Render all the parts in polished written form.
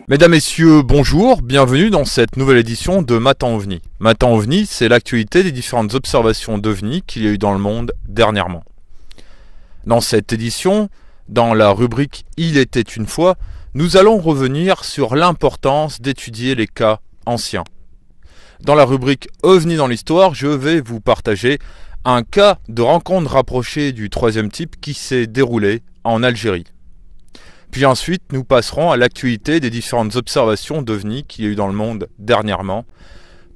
Mesdames, Messieurs, bonjour, bienvenue dans cette nouvelle édition de Matin OVNI. Matin OVNI, c'est l'actualité des différentes observations d'OVNI qu'il y a eu dans le monde dernièrement. Dans cette édition, dans la rubrique « Il était une fois », nous allons revenir sur l'importance d'étudier les cas anciens. Dans la rubrique « OVNI dans l'histoire », je vais vous partager un cas de rencontre rapprochée du troisième type qui s'est déroulé en Algérie. Puis ensuite, nous passerons à l'actualité des différentes observations d'OVNI qu'il y a eu dans le monde dernièrement,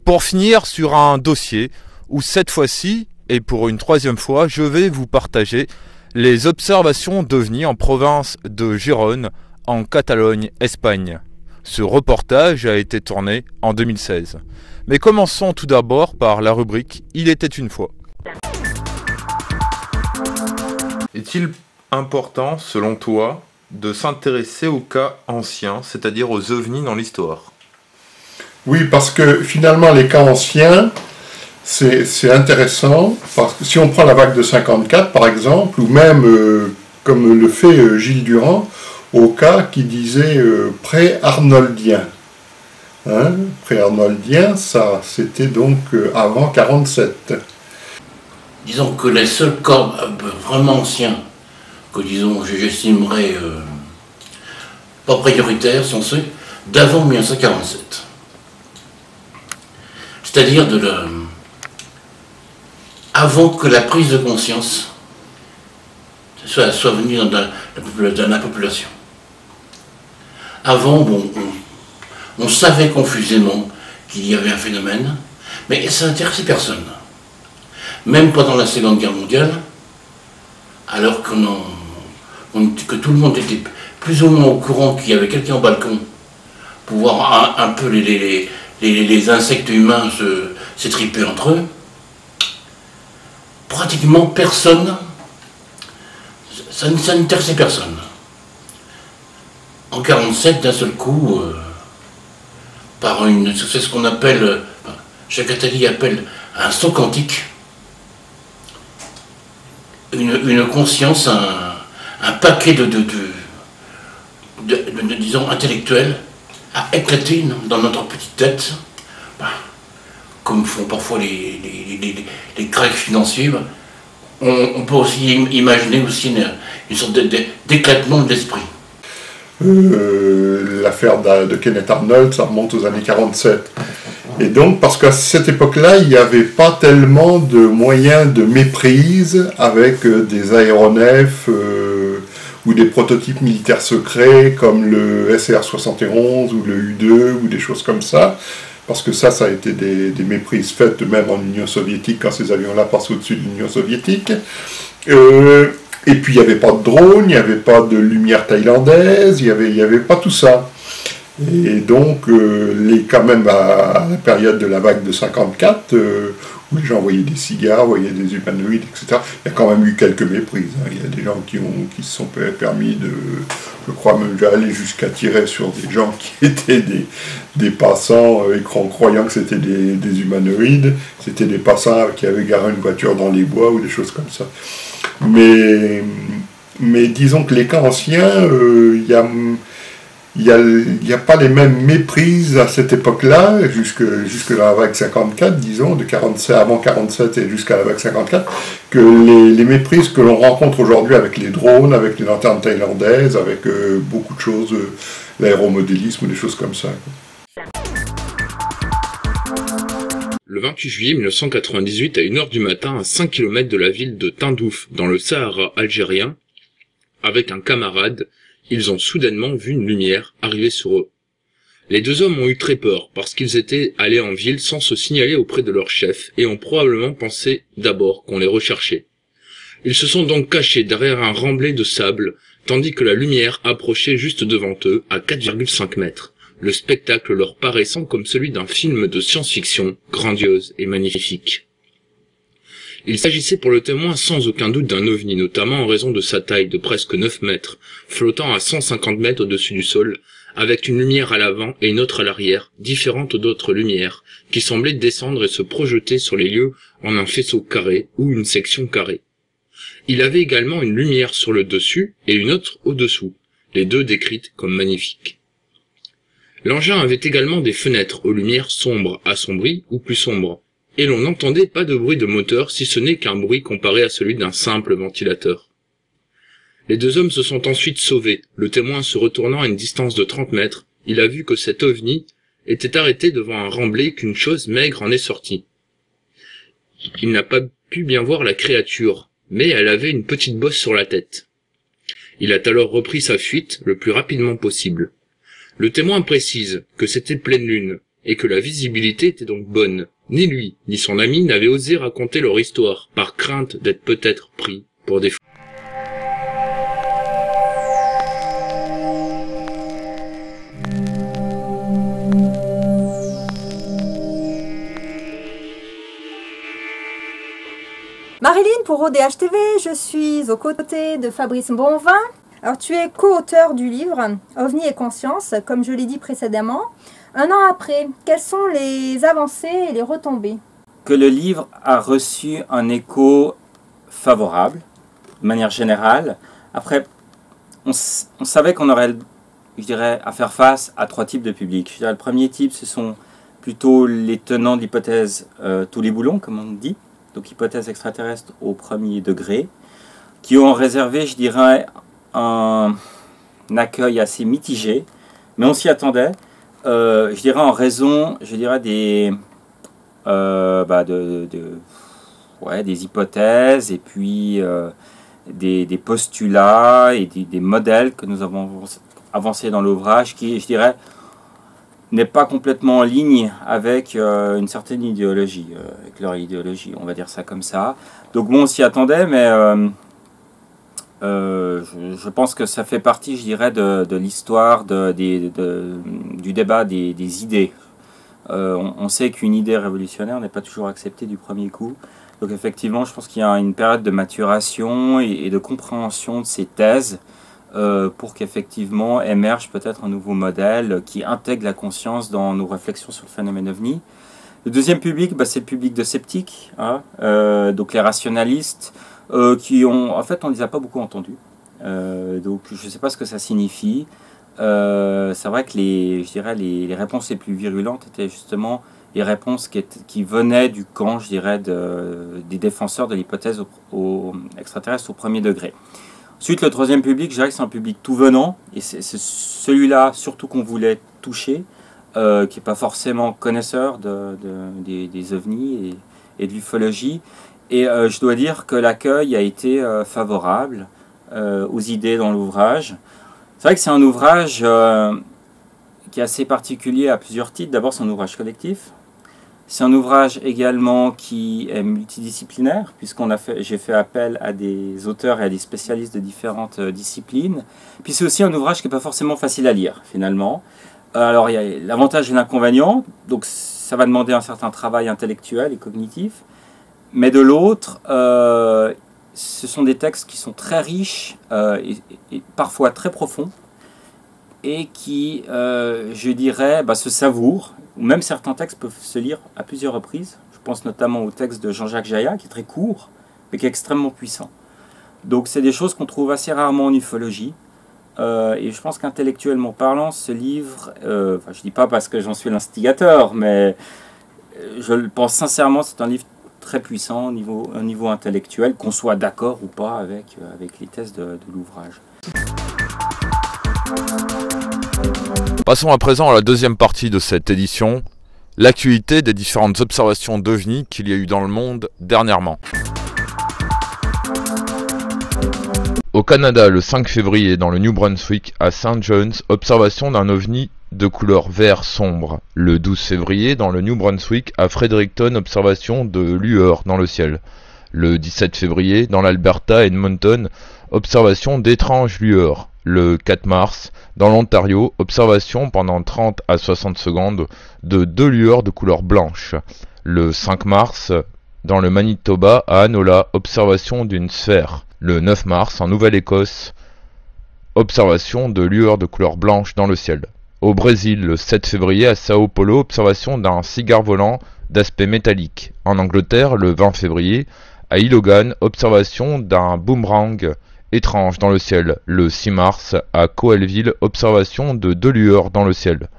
pour finir sur un dossier où cette fois-ci, et pour une troisième fois, je vais vous partager les observations d'OVNI en province de Gérone, en Catalogne, Espagne. Ce reportage a été tourné en 2016. Mais commençons tout d'abord par la rubrique « Il était une fois ». Est-il important, selon toi, de s'intéresser aux cas anciens, c'est-à-dire aux ovnis dans l'histoire? Oui, parce que finalement, les cas anciens, c'est intéressant, parce que si on prend la vague de 54, par exemple, ou même, comme le fait Gilles Durand, au cas qui disait pré-arnoldien. Hein, pré-arnoldien, ça, c'était donc avant 47. Disons que les seuls cas vraiment anciens que, disons, j'estimerais pas prioritaires sont ceux d'avant 1947. C'est-à-dire avant que la prise de conscience soit venue dans la population. Avant, bon, on savait confusément qu'il y avait un phénomène, mais ça n'intéressait personne. Même pendant la Seconde Guerre mondiale, alors que tout le monde était plus ou moins au courant qu'il y avait quelqu'un au balcon pour voir un peu les insectes humains s'étriper entre eux, pratiquement personne, ça n'intéressait personne. En 1947, d'un seul coup, c'est ce qu'on appelle, Jacques Attali appelle un saut quantique, une conscience, un paquet disons, intellectuel a éclaté dans notre petite tête, comme font parfois les cracks financiers. On peut aussi imaginer aussi une sorte d'éclatement de l'esprit. L'affaire de Kenneth Arnold, ça remonte aux années 47. Et donc, parce qu'à cette époque-là, il n'y avait pas tellement de moyens de méprise avec des aéronefs ou des prototypes militaires secrets comme le SR-71 ou le U-2 ou des choses comme ça. Parce que ça a été des méprises faites même en Union soviétique quand ces avions-là passent au-dessus de l'Union soviétique. Et puis il n'y avait pas de drone, il n'y avait pas de lumière thaïlandaise, il n'y avait pas tout ça. Et donc, quand même à la période de la vague de 54, où les gens voyaient des cigares, voyaient des humanoïdes, etc., il y a quand même eu quelques méprises. Hein. Il y a des gens qui se sont permis de, je crois même aller jusqu'à tirer sur des gens qui étaient des passants, et croyant que c'était des humanoïdes, c'était des passants qui avaient garé une voiture dans les bois ou des choses comme ça. Mais disons que les cas anciens, il n'y a pas les mêmes méprises à cette époque-là, jusque dans la vague 54, disons, avant 47 et jusqu'à la vague 54, que les méprises que l'on rencontre aujourd'hui avec les drones, avec les lanternes thaïlandaises, avec beaucoup de choses, l'aéromodélisme ou des choses comme ça. Le 28 juillet 1998, à 1h du matin, à 5 km de la ville de Tindouf, dans le Sahara algérien, avec un camarade, ils ont soudainement vu une lumière arriver sur eux. Les deux hommes ont eu très peur, parce qu'ils étaient allés en ville sans se signaler auprès de leur chef, et ont probablement pensé d'abord qu'on les recherchait. Ils se sont donc cachés derrière un remblai de sable, tandis que la lumière approchait juste devant eux, à 4,5 mètres. Le spectacle leur paraissant comme celui d'un film de science-fiction, grandiose et magnifique. Il s'agissait pour le témoin sans aucun doute d'un ovni, notamment en raison de sa taille de presque 9 mètres, flottant à 150 mètres au-dessus du sol, avec une lumière à l'avant et une autre à l'arrière, différente d'autres lumières, qui semblaient descendre et se projeter sur les lieux en un faisceau carré ou une section carrée. Il avait également une lumière sur le dessus et une autre au-dessous, les deux décrites comme magnifiques. L'engin avait également des fenêtres aux lumières sombres, assombries ou plus sombres, et l'on n'entendait pas de bruit de moteur si ce n'est qu'un bruit comparé à celui d'un simple ventilateur. Les deux hommes se sont ensuite sauvés, le témoin se retournant à une distance de 30 mètres, il a vu que cet ovni était arrêté devant un remblai et qu'une chose maigre en est sortie. Il n'a pas pu bien voir la créature, mais elle avait une petite bosse sur la tête. Il a alors repris sa fuite le plus rapidement possible. Le témoin précise que c'était pleine lune, et que la visibilité était donc bonne. Ni lui, ni son ami n'avaient osé raconter leur histoire, par crainte d'être peut-être pris pour des fous. Marilyn pour ODH TV, je suis aux côtés de Fabrice Bonvin. Alors tu es co-auteur du livre OVNI et conscience, comme je l'ai dit précédemment. Un an après, quelles sont les avancées et les retombées? Que le livre a reçu un écho favorable, de manière générale. Après, on savait qu'on aurait, je dirais, à faire face à 3 types de publics. Je dirais, le premier type, ce sont plutôt les tenants de l'hypothèse tous les boulons, comme on dit, donc hypothèse extraterrestre au premier degré, qui ont réservé, je dirais, un accueil assez mitigé, mais on s'y attendait, je dirais en raison, je dirais des des hypothèses et puis des postulats et des modèles que nous avons avancés dans l'ouvrage qui, je dirais, n'est pas complètement en ligne avec une certaine idéologie, avec leur idéologie, on va dire ça comme ça. Donc bon, on s'y attendait, mais je pense que ça fait partie, je dirais, de l'histoire du débat des idées. On sait qu'une idée révolutionnaire n'est pas toujours acceptée du premier coup. Donc effectivement, je pense qu'il y a une période de maturation et de compréhension de ces thèses pour qu'effectivement émerge peut-être un nouveau modèle qui intègre la conscience dans nos réflexions sur le phénomène OVNI. Le deuxième public, c'est le public de sceptiques, hein, donc les rationalistes, qui ont, en fait, on ne les a pas beaucoup entendus. Donc je ne sais pas ce que ça signifie. C'est vrai que les réponses les plus virulentes étaient justement les réponses qui venaient du camp, je dirais, des défenseurs de l'hypothèse extraterrestre au premier degré. Ensuite, le troisième public, je dirais que c'est un public tout venant, et c'est celui-là surtout qu'on voulait toucher, qui n'est pas forcément connaisseur des ovnis et de l'ufologie. Et je dois dire que l'accueil a été favorable aux idées dans l'ouvrage. C'est vrai que c'est un ouvrage qui est assez particulier à plusieurs titres. D'abord, c'est un ouvrage collectif. C'est un ouvrage également qui est multidisciplinaire, j'ai fait appel à des auteurs et à des spécialistes de différentes disciplines. Puis c'est aussi un ouvrage qui n'est pas forcément facile à lire, finalement. Alors, il y a l'avantage et l'inconvénient. Donc, ça va demander un certain travail intellectuel et cognitif. Mais de l'autre, ce sont des textes qui sont très riches et parfois très profonds et qui, je dirais, se savourent. Ou même certains textes peuvent se lire à plusieurs reprises. Je pense notamment au texte de Jean-Jacques Jaillat, qui est très court, mais qui est extrêmement puissant. Donc c'est des choses qu'on trouve assez rarement en ufologie. Et je pense qu'intellectuellement parlant, ce livre, je ne dis pas parce que j'en suis l'instigateur, mais je le pense sincèrement, c'est un livre très puissant au niveau intellectuel, qu'on soit d'accord ou pas avec les thèses de l'ouvrage. Passons à présent à la deuxième partie de cette édition, l'actualité des différentes observations d'OVNI qu'il y a eu dans le monde dernièrement. Au Canada, le 5 février, dans le New Brunswick, à St. John's, observation d'un OVNI de couleur vert sombre. Le 12 février, dans le New Brunswick, à Fredericton, observation de lueurs dans le ciel. Le 17 février, dans l'Alberta, Edmonton, observation d'étranges lueurs. Le 4 mars, dans l'Ontario, observation pendant 30 à 60 secondes de 2 lueurs de couleur blanche. Le 5 mars, dans le Manitoba, à Anola, observation d'une sphère. Le 9 mars, en Nouvelle-Écosse, observation de lueurs de couleur blanche dans le ciel. Au Brésil, le 7 février, à Sao Paulo, observation d'un cigare volant d'aspect métallique. En Angleterre, le 20 février, à Ilogan, observation d'un boomerang étrange dans le ciel. Le 6 mars, à Coalville, observation de 2 lueurs dans le ciel.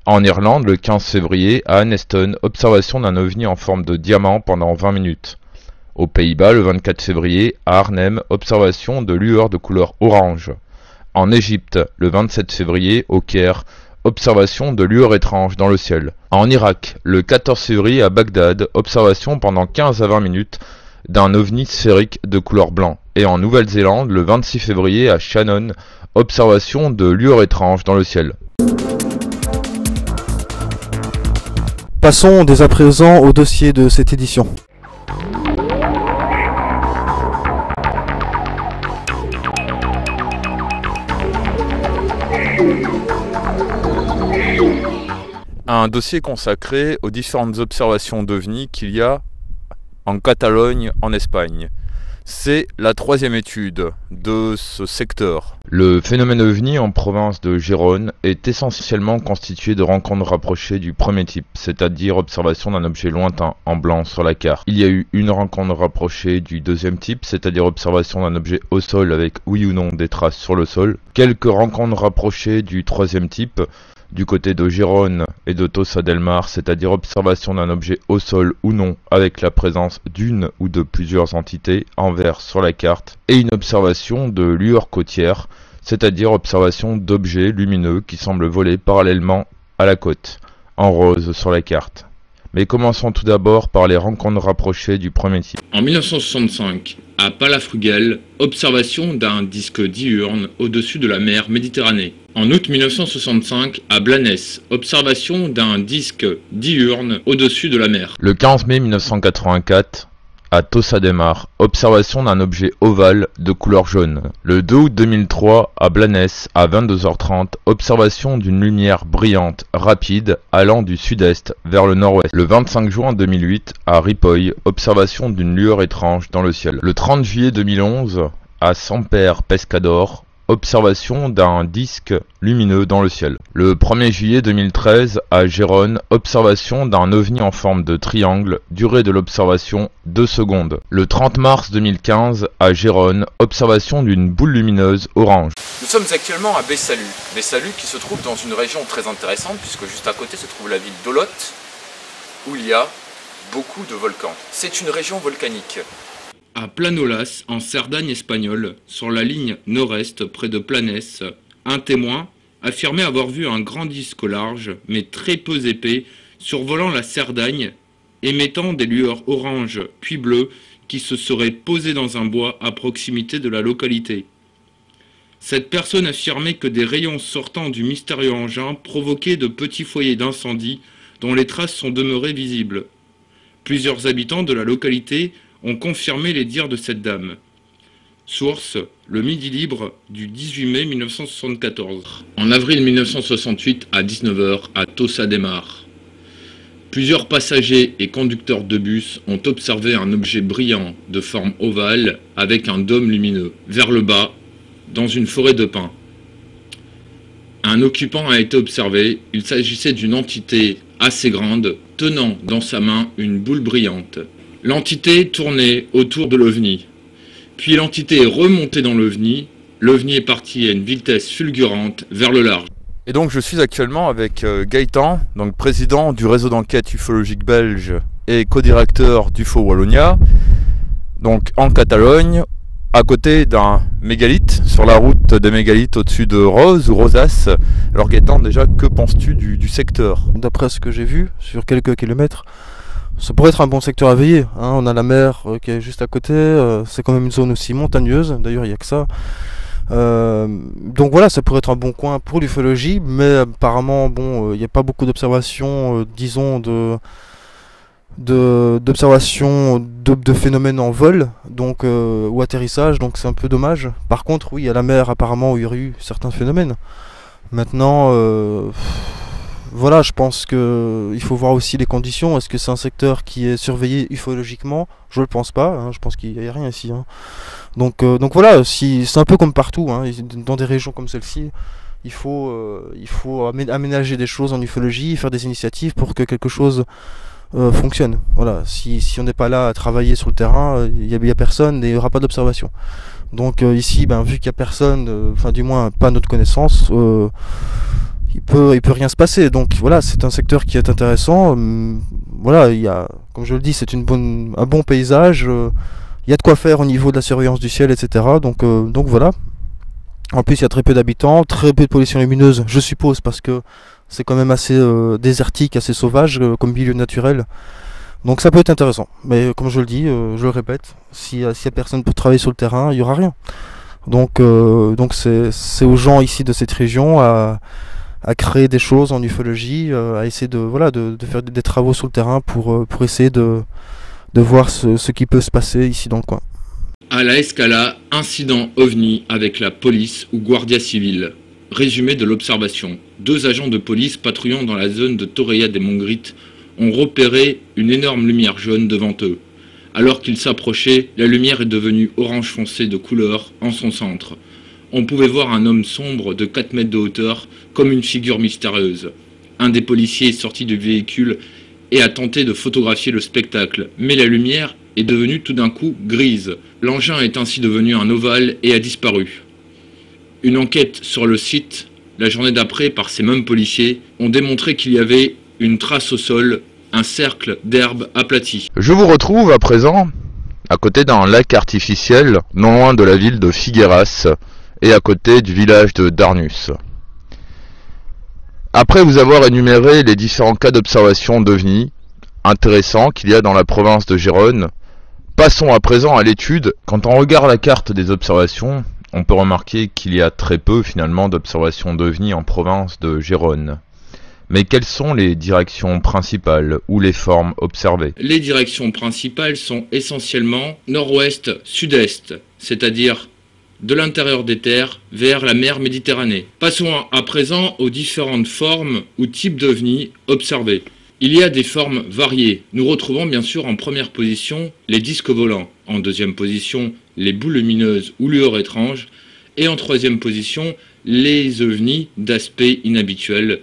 En Irlande, le 15 février, à Anneston, observation d'un ovni en forme de diamant pendant 20 minutes. Aux Pays-Bas, le 24 février, à Arnhem, observation de lueurs de couleur orange. En Égypte, le 27 février, au Caire, observation de lueurs étranges dans le ciel. En Irak, le 14 février, à Bagdad, observation pendant 15 à 20 minutes d'un ovni sphérique de couleur blanc. Et en Nouvelle-Zélande, le 26 février, à Shannon, observation de lueurs étranges dans le ciel. Passons dès à présent au dossier de cette édition. Un dossier consacré aux différentes observations d'OVNI qu'il y a en Catalogne, en Espagne. C'est la troisième étude de ce secteur. Le phénomène OVNI en province de Gérone est essentiellement constitué de rencontres rapprochées du premier type, c'est-à-dire observation d'un objet lointain en blanc sur la carte. Il y a eu une rencontre rapprochée du deuxième type, c'est-à-dire observation d'un objet au sol avec oui ou non des traces sur le sol. Quelques rencontres rapprochées du troisième type, du côté de Gérone et de Tossa del Mar, c'est-à-dire observation d'un objet au sol ou non avec la présence d'une ou de plusieurs entités en vert sur la carte, et une observation de lueurs côtières, c'est-à-dire observation d'objets lumineux qui semblent voler parallèlement à la côte, en rose sur la carte. Mais commençons tout d'abord par les rencontres rapprochées du premier type. En 1965, à Palafrugell, observation d'un disque diurne au-dessus de la mer Méditerranée. En août 1965, à Blanes, observation d'un disque diurne au-dessus de la mer. Le 15 mai 1984, à Tossa del Mar, observation d'un objet ovale de couleur jaune. Le 2 août 2003, à Blanes, à 22h30, observation d'une lumière brillante, rapide, allant du sud-est vers le nord-ouest. Le 25 juin 2008, à Ripoll, observation d'une lueur étrange dans le ciel. Le 30 juillet 2011, à Samper Pescador, observation d'un disque lumineux dans le ciel. Le 1er juillet 2013, à Gérone, observation d'un ovni en forme de triangle, durée de l'observation 2 secondes. Le 30 mars 2015, à Gérone, observation d'une boule lumineuse orange. Nous sommes actuellement à Besalú. Besalú qui se trouve dans une région très intéressante, puisque juste à côté se trouve la ville d'Olot, où il y a beaucoup de volcans. C'est une région volcanique. À Planolas, en Cerdagne espagnole, sur la ligne nord-est près de Planes, un témoin affirmait avoir vu un grand disque large, mais très peu épais, survolant la Cerdagne, émettant des lueurs oranges puis bleues qui se seraient posées dans un bois à proximité de la localité. Cette personne affirmait que des rayons sortant du mystérieux engin provoquaient de petits foyers d'incendie dont les traces sont demeurées visibles. Plusieurs habitants de la localité ont confirmé les dires de cette dame. Source, le Midi Libre du 18 mai 1974. En avril 1968 à 19h à Tossa del Mar. Plusieurs passagers et conducteurs de bus ont observé un objet brillant de forme ovale avec un dôme lumineux, vers le bas, dans une forêt de pins. Un occupant a été observé, il s'agissait d'une entité assez grande, tenant dans sa main une boule brillante. L'entité tournait autour de l'OVNI. Puis l'entité est remontée dans l'OVNI. L'OVNI est parti à une vitesse fulgurante vers le large. Et donc je suis actuellement avec Gaëtan, donc président du réseau d'enquête ufologique belge et co-directeur d'UFO Wallonia, donc en Catalogne, à côté d'un mégalithe, sur la route des mégalithes au-dessus de Rose ou Rosas. Alors Gaëtan, déjà, que penses-tu du secteur? D'après ce que j'ai vu, sur quelques kilomètres, ça pourrait être un bon secteur à veiller, hein. On a la mer qui est juste à côté, c'est quand même une zone aussi montagneuse, d'ailleurs il n'y a que ça. Donc voilà, ça pourrait être un bon coin pour l'ufologie, mais apparemment bon, il n'y a pas beaucoup d'observations, disons d'observations de phénomènes en vol, donc ou atterrissage, donc c'est un peu dommage. Par contre, oui, il y a la mer apparemment où il y aurait eu certains phénomènes. Maintenant, voilà, je pense qu'il faut voir aussi les conditions. Est-ce que c'est un secteur qui est surveillé ufologiquement? Je ne le pense pas, hein. Je pense qu'il n'y a rien ici, hein. Donc voilà, c'est un peu comme partout, hein. Dans des régions comme celle-ci, il faut aménager des choses en ufologie, faire des initiatives pour que quelque chose fonctionne. Voilà, si on n'est pas là à travailler sur le terrain, il n'y a personne et il n'y aura pas d'observation. Donc ici, vu qu'il n'y a personne, enfin du moins pas à notre connaissance, peut rien se passer. Donc voilà, c'est un secteur qui est intéressant. Voilà, il y a, comme je le dis, c'est un bon paysage. Il y a de quoi faire au niveau de la surveillance du ciel, etc. Donc voilà. En plus, il y a très peu d'habitants, très peu de pollution lumineuse, je suppose, parce que c'est quand même assez désertique, assez sauvage comme milieu naturel. Donc ça peut être intéressant. Mais comme je le dis, je le répète, s'il y a personne pour travailler sur le terrain, il n'y aura rien. Donc c'est aux gens ici de cette région à créer des choses en ufologie, à essayer de faire des travaux sur le terrain pour essayer de voir ce qui peut se passer ici dans le coin. À la Escala, incident OVNI avec la police ou Guardia Civile. Résumé de l'observation. 2 agents de police patrouillant dans la zone de Torreya de Montgrit ont repéré une énorme lumière jaune devant eux. Alors qu'ils s'approchaient, la lumière est devenue orange foncé de couleur en son centre. On pouvait voir un homme sombre de 4 mètres de hauteur, comme une figure mystérieuse. Un des policiers est sorti du véhicule et a tenté de photographier le spectacle, mais la lumière est devenue tout d'un coup grise. L'engin est ainsi devenu un ovale et a disparu. Une enquête sur le site, la journée d'après, par ces mêmes policiers, ont démontré qu'il y avait une trace au sol, un cercle d'herbe aplati. Je vous retrouve à présent à côté d'un lac artificiel, non loin de la ville de Figueras et à côté du village de Darnus. Après vous avoir énuméré les différents cas d'observation d'OVNI intéressants qu'il y a dans la province de Gérone, passons à présent à l'étude. Quand on regarde la carte des observations, on peut remarquer qu'il y a très peu finalement d'observations d'OVNI en province de Gérone. Mais quelles sont les directions principales ou les formes observées? Les directions principales sont essentiellement nord-ouest-sud-est, c'est-à-dire de l'intérieur des terres vers la mer Méditerranée. Passons à présent aux différentes formes ou types d'OVNI observés. Il y a des formes variées. Nous retrouvons bien sûr en première position les disques volants, en deuxième position les boules lumineuses ou lueurs étranges, et en troisième position les OVNI d'aspect inhabituel.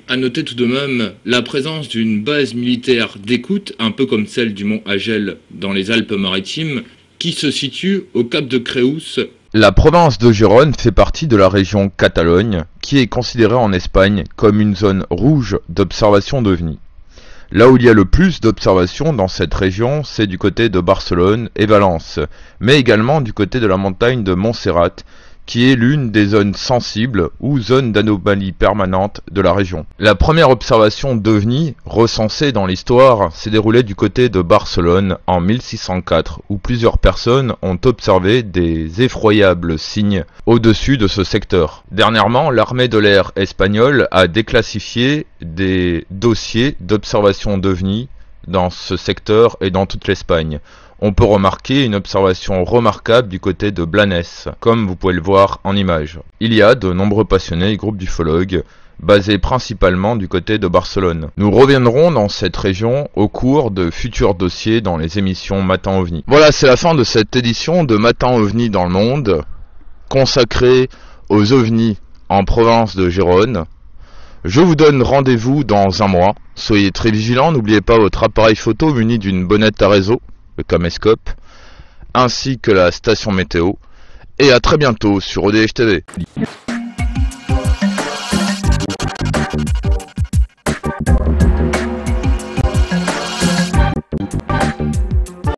À noter tout de même la présence d'une base militaire d'écoute, un peu comme celle du mont Agel dans les Alpes-Maritimes, qui se situe au cap de Creus. La province de Gérone fait partie de la région Catalogne, qui est considérée en Espagne comme une zone rouge d'observation d'OVNI. Là où il y a le plus d'observations dans cette région, c'est du côté de Barcelone et Valence, mais également du côté de la montagne de Montserrat, qui est l'une des zones sensibles ou zones d'anomalie permanente de la région. La première observation d'OVNI recensée dans l'histoire s'est déroulée du côté de Barcelone en 1604, où plusieurs personnes ont observé des effroyables signes au-dessus de ce secteur. Dernièrement, l'armée de l'air espagnole a déclassifié des dossiers d'observation d'OVNI dans ce secteur et dans toute l'Espagne. On peut remarquer une observation remarquable du côté de Blanes, comme vous pouvez le voir en image. Il y a de nombreux passionnés et groupes d'ufologues, basés principalement du côté de Barcelone. Nous reviendrons dans cette région au cours de futurs dossiers dans les émissions Matin OVNI. Voilà, c'est la fin de cette édition de Matin OVNI dans le monde, consacrée aux OVNI en province de Gérone. Je vous donne rendez-vous dans un mois. Soyez très vigilants, n'oubliez pas votre appareil photo muni d'une bonnette à réseau, le caméscope, ainsi que la station météo, et à très bientôt sur ODH TV.